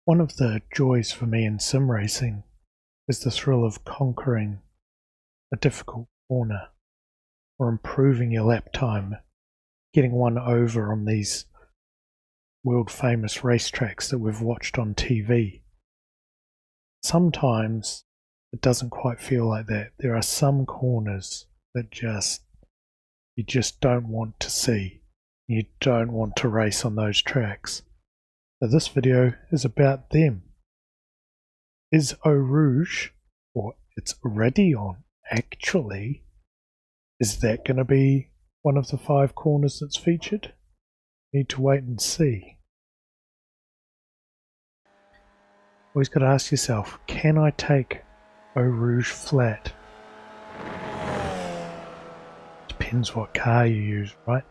One of the joys for me in sim racing is the thrill of conquering a difficult corner or improving your lap time, getting one over on these world famous racetracks that we've watched on TV. Sometimes it doesn't quite feel like that. There are some corners that you just don't want to see. You don't want to race on those tracks. So this video is about them. Is Eau Rouge, or it's Raidillon actually, is that going to be one of the 5 corners that's featured? Need to wait and see. Always got to ask yourself, can I take Eau Rouge flat? Depends what car you use, right?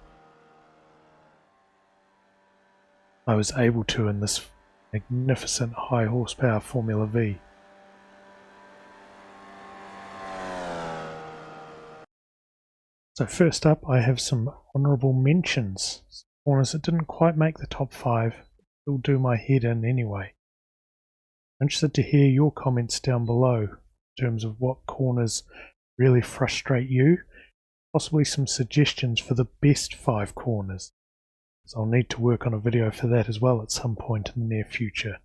I was able to in this magnificent high horsepower Formula V. So first up, I have some honourable mentions. Corners that didn't quite make the top 5, still do my head in anyway. I'm interested to hear your comments down below in terms of what corners really frustrate you, possibly some suggestions for the best 5 corners. So I'll need to work on a video for that as well at some point in the near future.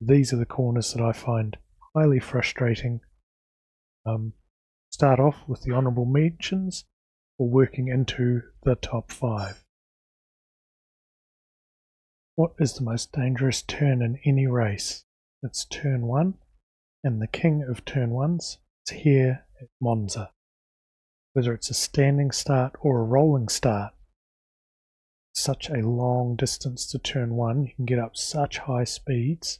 These are the corners that I find highly frustrating. Start off with the honourable mentions or working into the top 5. What is the most dangerous turn in any race? It's turn 1, and the king of turn 1s is here at Monza. Whether it's a standing start or a rolling start, such a long distance to turn 1, you can get up such high speeds,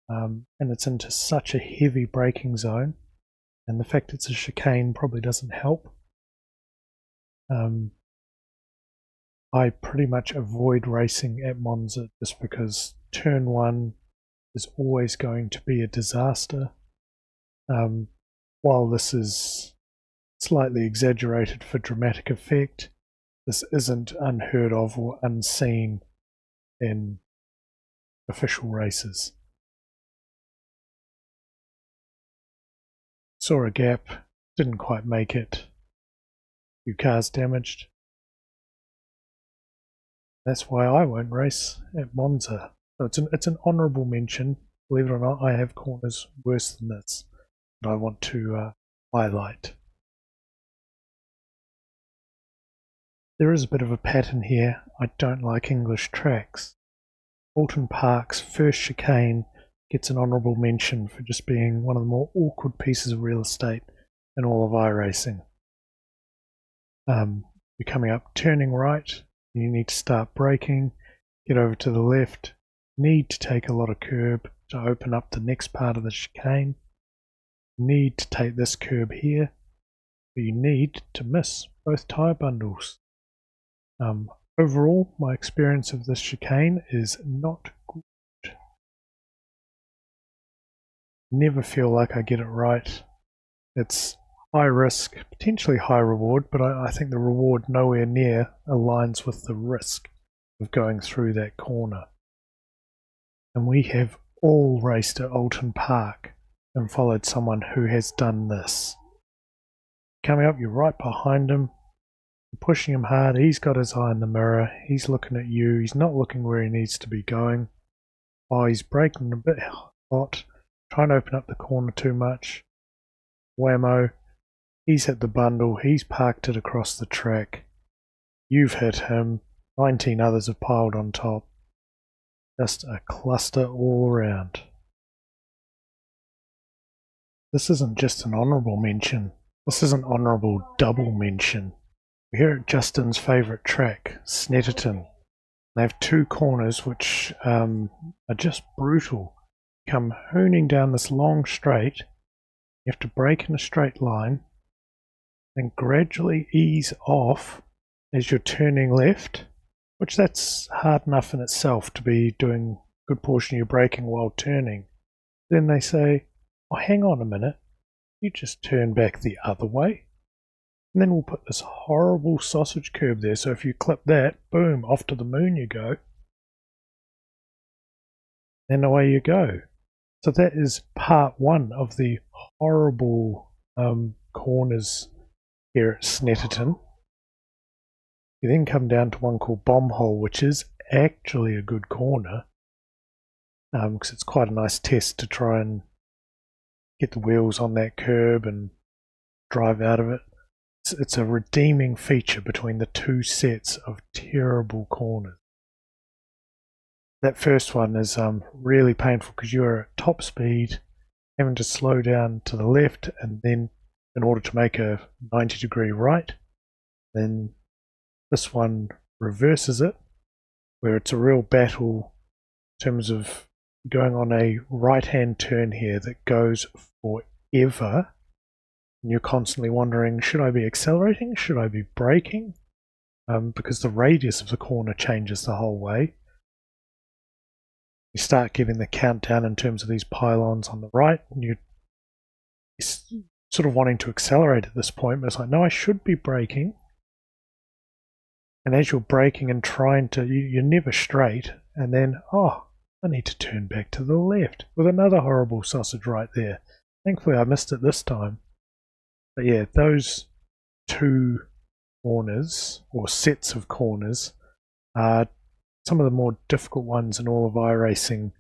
and it's into such a heavy braking zone, and the fact it's a chicane probably doesn't help. I pretty much avoid racing at Monza just because turn 1 is always going to be a disaster. While this is slightly exaggerated for dramatic effect, this isn't unheard of or unseen in official races. Saw a gap, didn't quite make it. Few cars damaged. That's why I won't race at Monza. So it's an honourable mention. Believe it or not, I have corners worse than this that I want to highlight. There is a bit of a pattern here. I don't like English tracks. Alton Park's first chicane gets an honourable mention for just being one of the more awkward pieces of real estate in all of iRacing. You're coming up, turning right, you need to start braking, get over to the left, need to take a lot of curb to open up the next part of the chicane, need to take this curb here, but you need to miss both tyre bundles. Overall, my experience of this chicane is not good. Never feel like I get it right. It's high risk, potentially high reward, but I think the reward nowhere near aligns with the risk of going through that corner. And we have all raced at Alton Park and followed someone who has done this. Coming up, you're right behind him, you're pushing him hard, he's got his eye in the mirror, he's looking at you, he's not looking where he needs to be going. Oh, he's braking a bit hot, trying to open up the corner too much. Whammo. He's hit the bundle, he's parked it across the track. You've hit him, 19 others have piled on top. Just a cluster all around. This isn't just an honourable mention, this is an honourable double mention. We're here at Justin's favourite track, Snetterton. They have 2 corners which are just brutal. Come hooning down this long straight, you have to brake in a straight line, then gradually ease off as you're turning left, which that's hard enough in itself to be doing a good portion of your braking while turning. Then they say, oh, hang on a minute, you just turn back the other way. And then we'll put this horrible sausage curb there, so if you clip that, boom, off to the moon you go. and away you go. So that is part one of the horrible corners here at Snetterton. You then come down to one called Bomb Hole, which is actually a good corner, because it's quite a nice test to try and get the wheels on that curb and drive out of it. It's a redeeming feature between the two sets of terrible corners. That first one is really painful because you're at top speed, having to slow down to the left, and then in order to make a 90-degree right, then this one reverses it, where it's a real battle in terms of going on a right-hand turn here that goes forever. And you're constantly wondering, should I be accelerating? Should I be braking? Because the radius of the corner changes the whole way. You start getting the countdown in terms of these pylons on the right, and you're sort of wanting to accelerate at this point, but it's like, no, I should be braking. And as you're braking and trying to, you're never straight, and then, oh, I need to turn back to the left with another horrible sausage right there. Thankfully, I missed it this time. But yeah, those two corners, or sets of corners, are some of the more difficult ones in all of iRacing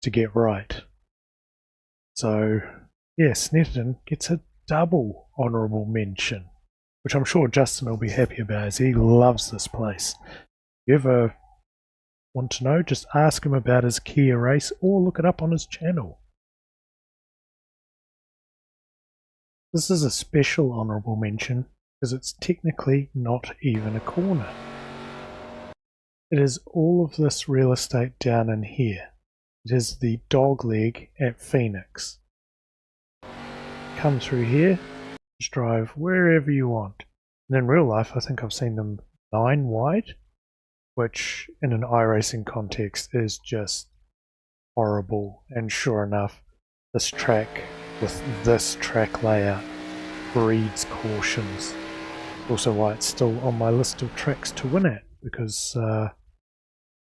to get right. So, yeah, Snetterton gets a double honourable mention, which I'm sure Justin will be happy about, as he loves this place. If you ever want to know, just ask him about his Kia race or look it up on his channel. This is a special honourable mention because it's technically not even a corner. It is all of this real estate down in here. It is the dog leg at Phoenix. Come through here, just drive wherever you want. And in real life, I think I've seen them 9 wide, which in an iRacing context is just horrible. And sure enough, this track with this track layout breeds cautions. Also why it's still on my list of tracks to win at, because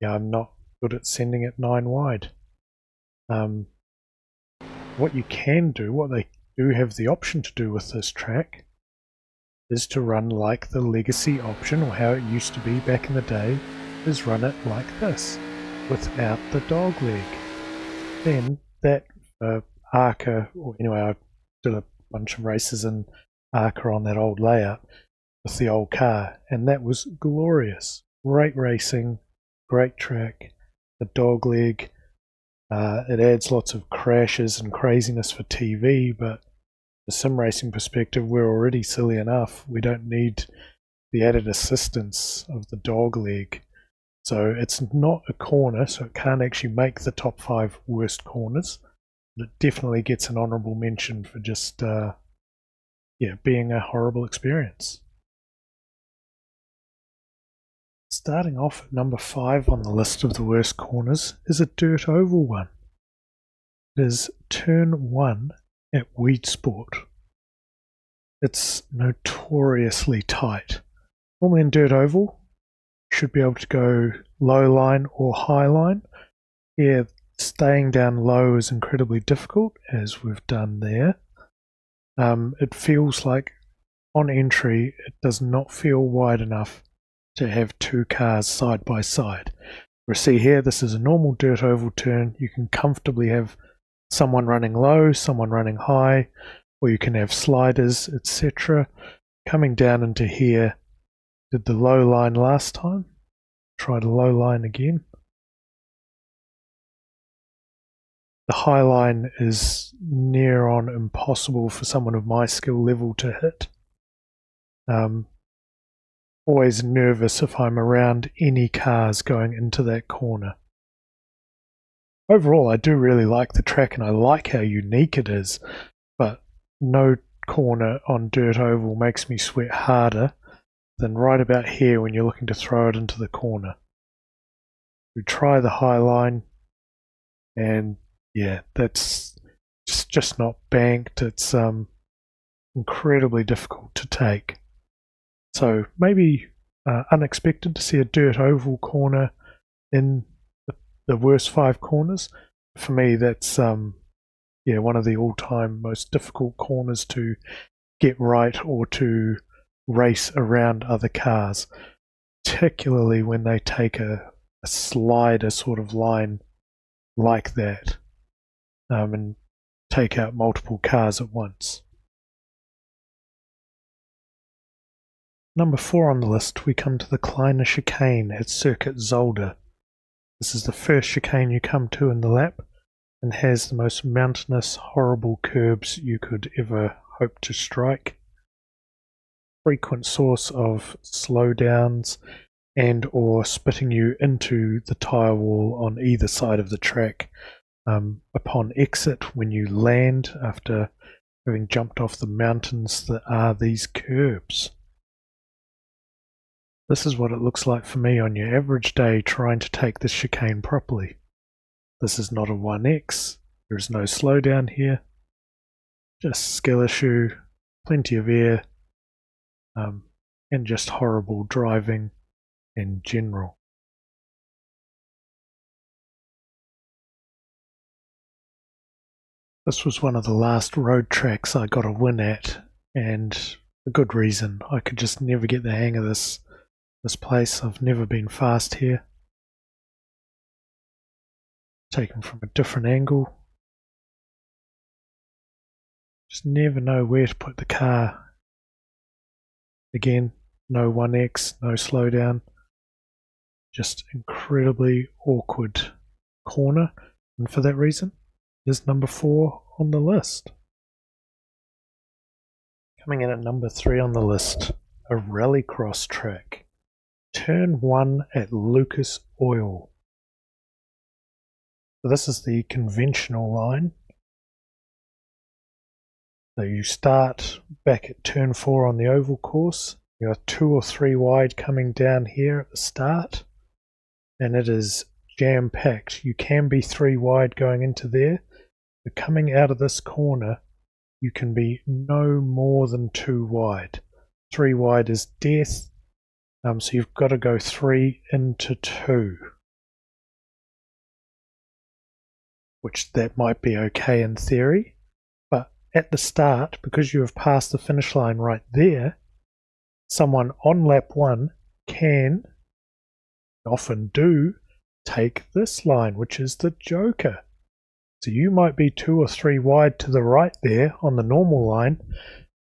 yeah, I'm not good at sending it 9 wide. What you can do, what they do have the option to do with this track, is to run like the legacy option, or how it used to be back in the day, is run it like this, without the dog leg. Then that Arca, or anyway, I did a bunch of races in Arca on that old layout with the old car, and that was glorious. Great racing, great track. The dog leg, it adds lots of crashes and craziness for TV, but the sim racing perspective, we're already silly enough. We don't need the added assistance of the dog leg. So it's not a corner, so it can't actually make the top 5 worst corners. But it definitely gets an honourable mention for just yeah, being a horrible experience. Starting off at number 5 on the list of the worst corners is a dirt oval one. It is turn 1 at Weed Sport. It's notoriously tight. Normally in dirt oval, you should be able to go low line or high line. Here, staying down low is incredibly difficult, as we've done there. It feels like on entry, it does not feel wide enough to have 2 cars side by side. We see here, this is a normal dirt oval turn. You can comfortably have someone running low, someone running high, or you can have sliders, etc. Coming down into here, did the low line last time. Try the low line again. The high line is near on impossible for someone of my skill level to hit. Always nervous if I'm around any cars going into that corner. Overall, I do really like the track and I like how unique it is, but no corner on dirt oval makes me sweat harder than right about here when you're looking to throw it into the corner. We try the high line, and yeah, that's just not banked. It's incredibly difficult to take. So maybe unexpected to see a dirt oval corner in the worst 5 corners, For me, that's one of the all-time most difficult corners to get right or to race around other cars, particularly when they take a slider sort of line like that, and take out multiple cars at once. Number 4 on the list, we come to the Kleiner chicane at Circuit Zolder. This is the first chicane you come to in the lap and has the most mountainous, horrible curbs you could ever hope to strike. Frequent source of slowdowns and or spitting you into the tyre wall on either side of the track upon exit when you land after having jumped off the mountains that are these curbs. This is what it looks like for me on your average day trying to take this chicane properly. This is not a 1X, there is no slowdown here, just skill issue, plenty of air, and just horrible driving in general. This was one of the last road tracks I got a win at, and a good reason. I could just never get the hang of this place. I've never been fast here. Taken from a different angle. Just never know where to put the car. Again, no 1X, no slowdown. Just incredibly awkward corner, and for that reason, is number 4 on the list. Coming in at number 3 on the list, a rallycross track. Turn 1 at Lucas Oil. So this is the conventional line. So you start back at turn 4 on the oval course. You are 2 or 3 wide coming down here at the start, and it is jam-packed. You can be 3 wide going into there, but coming out of this corner, you can be no more than 2 wide. 3 wide is death, so you've got to go 3 into 2. Which that might be okay in theory, but at the start, because you have passed the finish line right there, someone on lap 1 can, often do, take this line, which is the joker. So you might be 2 or 3 wide to the right there on the normal line,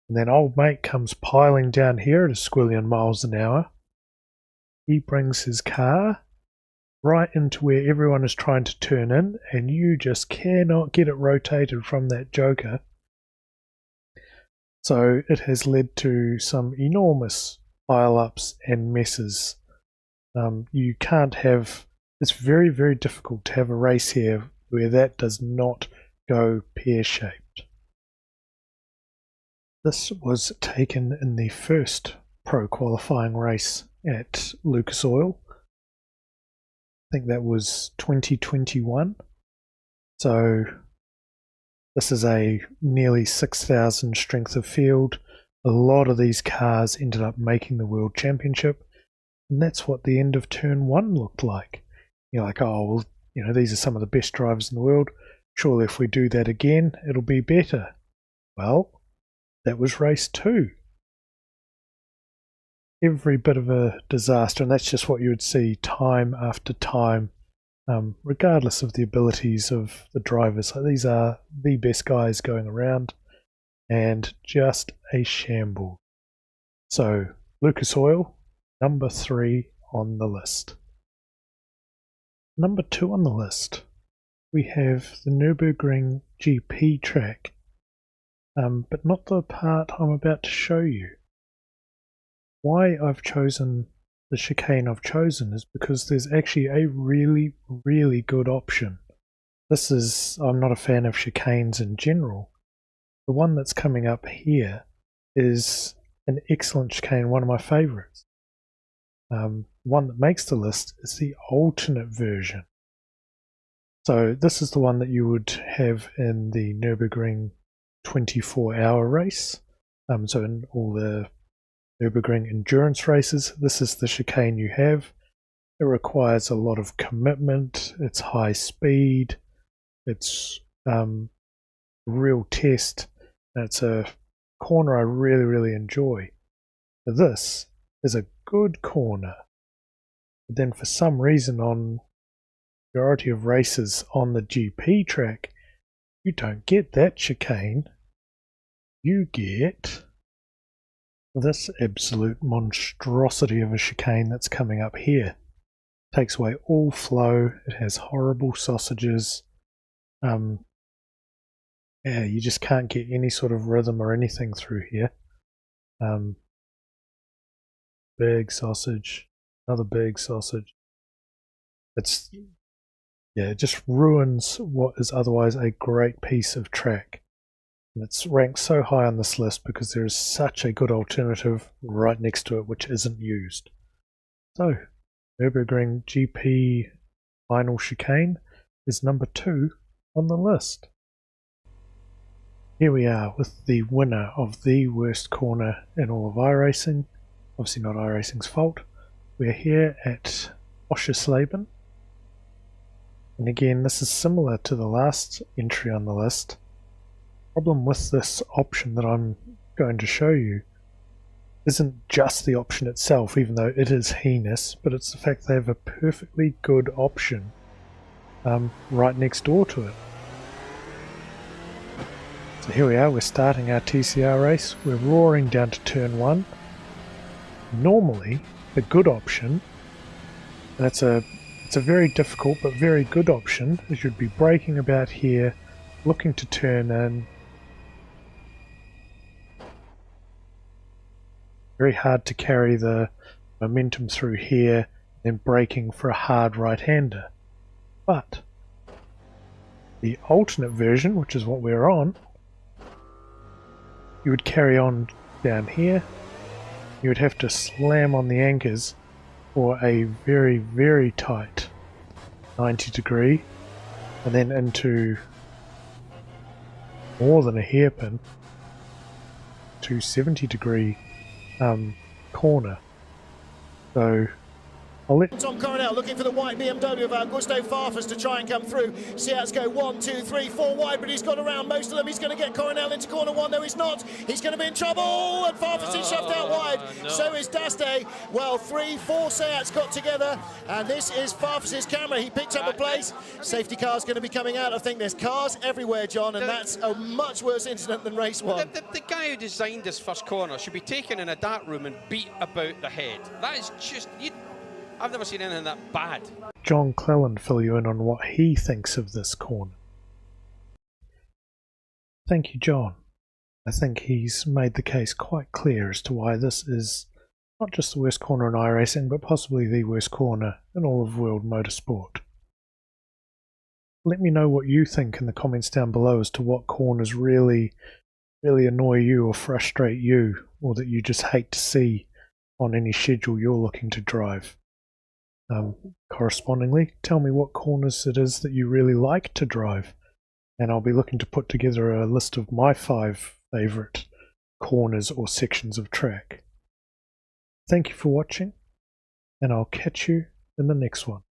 and then old mate comes piling down here at a squillion miles an hour. He brings his car right into where everyone is trying to turn in, and you just cannot get it rotated from that joker. So it has led to some enormous pile-ups and messes. You can't have, it's very, very difficult to have a race here where that does not go pear-shaped. This was taken in the first pro qualifying race at Lucas Oil. I think that was 2021. So this is a nearly 6,000 strength of field. A lot of these cars ended up making the World Championship, and that's what the end of turn 1 looked like. You're like, oh, well, these are some of the best drivers in the world. Surely if we do that again, it'll be better. Well, that was race 2. Every bit of a disaster, and that's just what you would see time after time, regardless of the abilities of the drivers. So these are the best guys going around, and just a shambles. So Lucas Oil, number 3 on the list. Number 2 on the list, we have the Nürburgring GP track, but not the part I'm about to show you. Why I've chosen the chicane I've chosen is because there's actually a really, really good option. I'm not a fan of chicanes in general. The one that's coming up here is an excellent chicane, one of my favourites. One that makes the list is the alternate version. So this is the one that you would have in the Nürburgring 24-hour race. So in all the Nürburgring endurance races, this is the chicane you have. It requires a lot of commitment, it's high speed, It's a real test. And it's a corner I really, really enjoy. This is a good corner. But then for some reason on majority of races on the GP track, you don't get that chicane. You get this absolute monstrosity of a chicane that's coming up here. Takes away all flow. It has horrible sausages. Yeah, you just can't get any sort of rhythm or anything through here. Big sausage, another big sausage. It just ruins what is otherwise a great piece of track. And it's ranked so high on this list because there is such a good alternative right next to it which isn't used. So, Nürburgring GP final chicane is number 2 on the list. Here we are with the winner of the worst corner in all of iRacing. Obviously not iRacing's fault. We're here at Oschersleben. And again, this is similar to the last entry on the list. Problem with this option that I'm going to show you isn't just the option itself, even though it is heinous, but it's the fact they have a perfectly good option right next door to it. So here we are, we're starting our TCR race, we're roaring down to turn 1. Normally, the good option, and it's a very difficult but very good option, is you'd be braking about here, looking to turn in. Very hard to carry the momentum through here, then braking for a hard right-hander. But the alternate version, which is what we're on, you would carry on down here. You would have to slam on the anchors for a very, very tight 90 degree, and then into more than a hairpin to 70 degree corner. So I'll let Tom Coronel looking for the white BMW of Augusto Farfus to try and come through. Seats go 1, 2, 3, 4 wide, but he's got around most of them. He's going to get Coronel into corner 1. No, he's not. He's going to be in trouble, and Farfus is shoved out wide. No. So is Daste. Well, 3, 4 Seats got together, and this is Farfus's camera. He picked up a place. Safety car's going to be coming out. I think there's cars everywhere, John, and that's a much worse incident than race 1. The guy who designed this first corner should be taken in a dark room and beat about the head. That is just... I've never seen anything that bad. John Cleland fill you in on what he thinks of this corner. Thank you, John. I think he's made the case quite clear as to why this is not just the worst corner in iRacing, but possibly the worst corner in all of world motorsport. Let me know what you think in the comments down below as to what corners really annoy you or frustrate you, or that you just hate to see on any schedule you're looking to drive. Correspondingly, tell me what corners it is that you really like to drive, and I'll be looking to put together a list of my 5 favourite corners or sections of track. Thank you for watching, and I'll catch you in the next one.